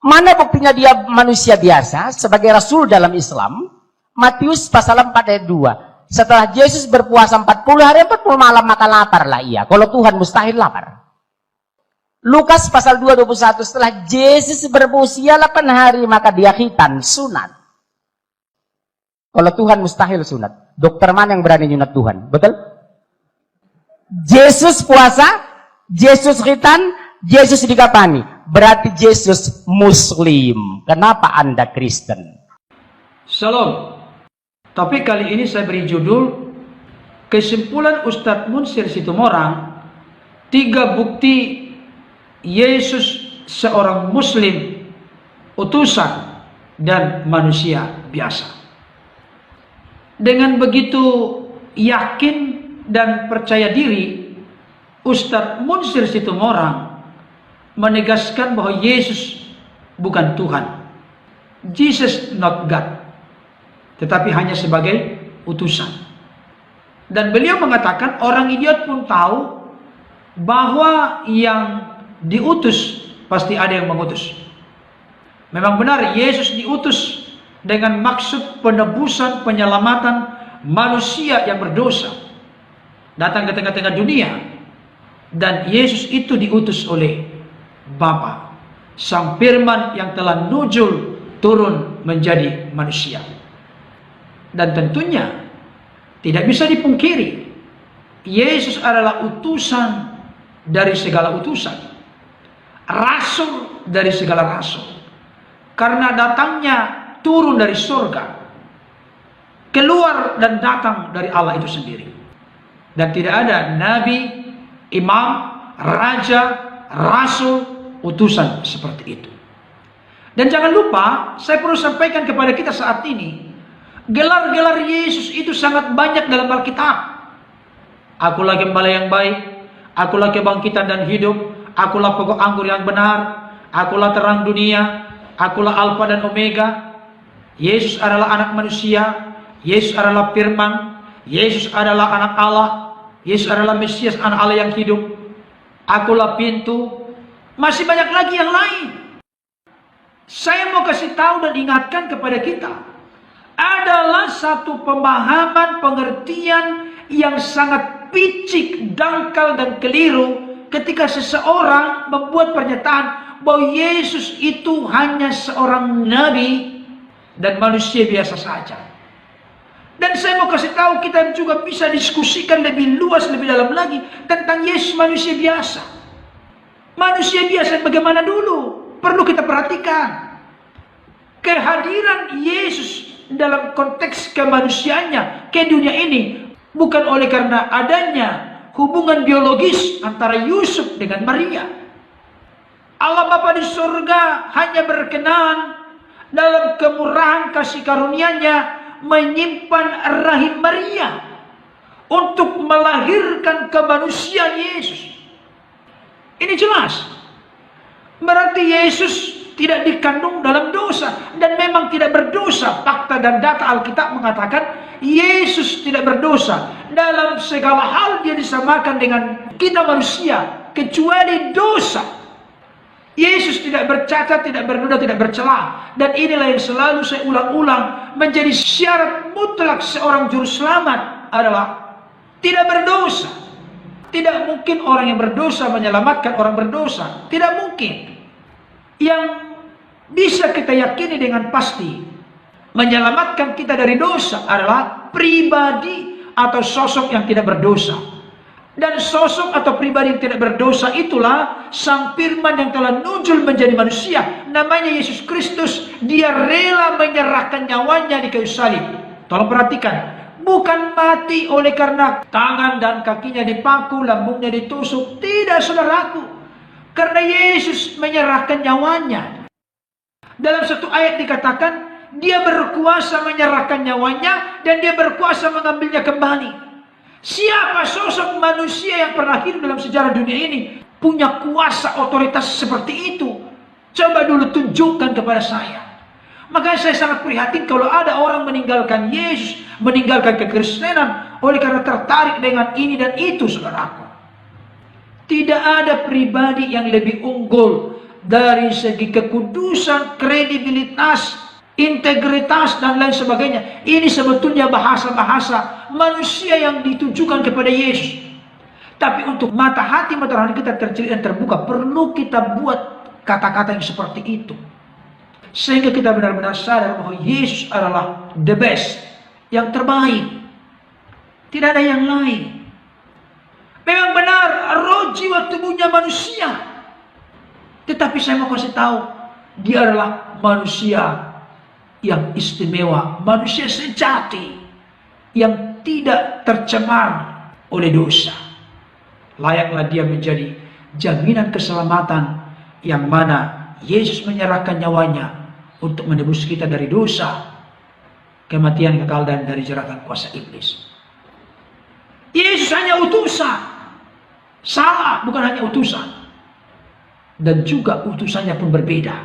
Mana buktinya dia manusia biasa sebagai rasul dalam Islam? Matius pasal 4 ayat 2. Setelah Yesus berpuasa 40 hari 40 malam maka lapar lah ia. Kalau Tuhan mustahil lapar. Lukas pasal 2 21. Setelah Yesus berusia 8 hari maka dia khitan, sunat. Kalau Tuhan mustahil sunat. Dokter mana yang berani nyunat Tuhan? Betul? Yesus puasa, Yesus khitan, Yesus dikapani. Berarti Yesus Muslim. Kenapa Anda Kristen? Shalom. Tapi kali ini saya beri judul kesimpulan Ustadz Munsir Situmorang, 3 bukti Yesus seorang Muslim, utusan dan manusia biasa. Dengan begitu yakin dan percaya diri, Ustadz Munsir Situmorang menegaskan bahwa Yesus bukan Tuhan. Jesus not God, tetapi hanya sebagai utusan. Dan beliau mengatakan orang idiot pun tahu bahwa yang diutus pasti ada yang mengutus. Memang benar Yesus diutus dengan maksud penebusan, penyelamatan manusia yang berdosa datang ke tengah-tengah dunia. Dan Yesus itu diutus oleh Bapa, Sang Firman yang telah nuzul turun menjadi manusia. Dan tentunya tidak bisa dipungkiri Yesus adalah utusan dari segala utusan, rasul dari segala rasul, karena datangnya turun dari surga, keluar dan datang dari Allah itu sendiri. Dan tidak ada nabi, imam, raja, rasul, utusan seperti itu. Dan jangan lupa, saya perlu sampaikan kepada kita saat ini, gelar-gelar Yesus itu sangat banyak dalam Alkitab. Akulah gembala yang baik, akulah kebangkitan dan hidup, akulah pokok anggur yang benar, akulah terang dunia, akulah Alfa dan Omega. Yesus adalah anak manusia, Yesus adalah firman, Yesus adalah anak Allah, Yesus adalah Mesias, anak Allah yang hidup. Akulah pintu. Masih banyak lagi yang lain. Saya mau kasih tahu dan ingatkan kepada kita, adalah satu pemahaman pengertian yang sangat picik, dangkal dan keliru ketika seseorang membuat pernyataan bahwa Yesus itu hanya seorang nabi dan manusia biasa saja. Dan saya mau kasih tahu, kita juga bisa diskusikan lebih luas, lebih dalam lagi tentang Yesus manusia biasa. Manusia biasa bagaimana dulu? Perlu kita perhatikan. Kehadiran Yesus dalam konteks kemanusiaannya ke dunia ini bukan oleh karena adanya hubungan biologis antara Yusuf dengan Maria. Allah Bapa di surga hanya berkenan dalam kemurahan kasih karunia-Nya menyimpan rahim Maria untuk melahirkan kemanusiaan Yesus. Ini jelas. Berarti Yesus tidak dikandung dalam dosa dan memang tidak berdosa. Fakta dan data Alkitab mengatakan Yesus tidak berdosa. Dalam segala hal dia disamakan dengan kita manusia kecuali dosa. Yesus tidak bercacat, tidak bernoda, tidak bercela. Dan inilah yang selalu saya ulang-ulang menjadi syarat mutlak seorang juru selamat adalah tidak berdosa. Tidak mungkin orang yang berdosa menyelamatkan orang berdosa. Tidak mungkin. Yang bisa kita yakini dengan pasti menyelamatkan kita dari dosa adalah pribadi atau sosok yang tidak berdosa. Dan sosok atau pribadi yang tidak berdosa itulah Sang Firman yang telah nuzul menjadi manusia. Namanya Yesus Kristus. Dia rela menyerahkan nyawanya di kayu salib. Tolong perhatikan. Bukan mati oleh karena tangan dan kakinya dipaku, lambungnya ditusuk. Tidak, saudaraku. Karena Yesus menyerahkan nyawanya. Dalam satu ayat dikatakan, dia berkuasa menyerahkan nyawanya dan dia berkuasa mengambilnya kembali. Siapa sosok manusia yang pernah hidup dalam sejarah dunia ini punya kuasa otoritas seperti itu? Coba dulu tunjukkan kepada saya. Makanya saya sangat prihatin kalau ada orang meninggalkan Yesus, meninggalkan kekristenan oleh karena tertarik dengan ini dan itu, saudaraku. Tidak ada pribadi yang lebih unggul dari segi kekudusan, kredibilitas, integritas, dan lain sebagainya. Ini sebetulnya bahasa-bahasa manusia yang ditujukan kepada Yesus. Tapi untuk mata hati kita tercelik dan terbuka, perlu kita buat kata-kata yang seperti itu. Sehingga kita benar-benar sadar bahwa Yesus adalah the best, yang terbaik. Tidak ada yang lain. Memang benar, roh jiwa tubuhnya manusia. Tetapi saya mau kasih tahu, dia adalah manusia yang istimewa, manusia sejati, yang tidak tercemar oleh dosa. Layaklah dia menjadi jaminan keselamatan, yang mana Yesus menyerahkan nyawanya untuk menebus kita dari dosa, kematian kekal, dan dari jeratan kuasa iblis. Yesus hanya utusan. Salah, bukan hanya utusan. Dan juga utusannya pun berbeda.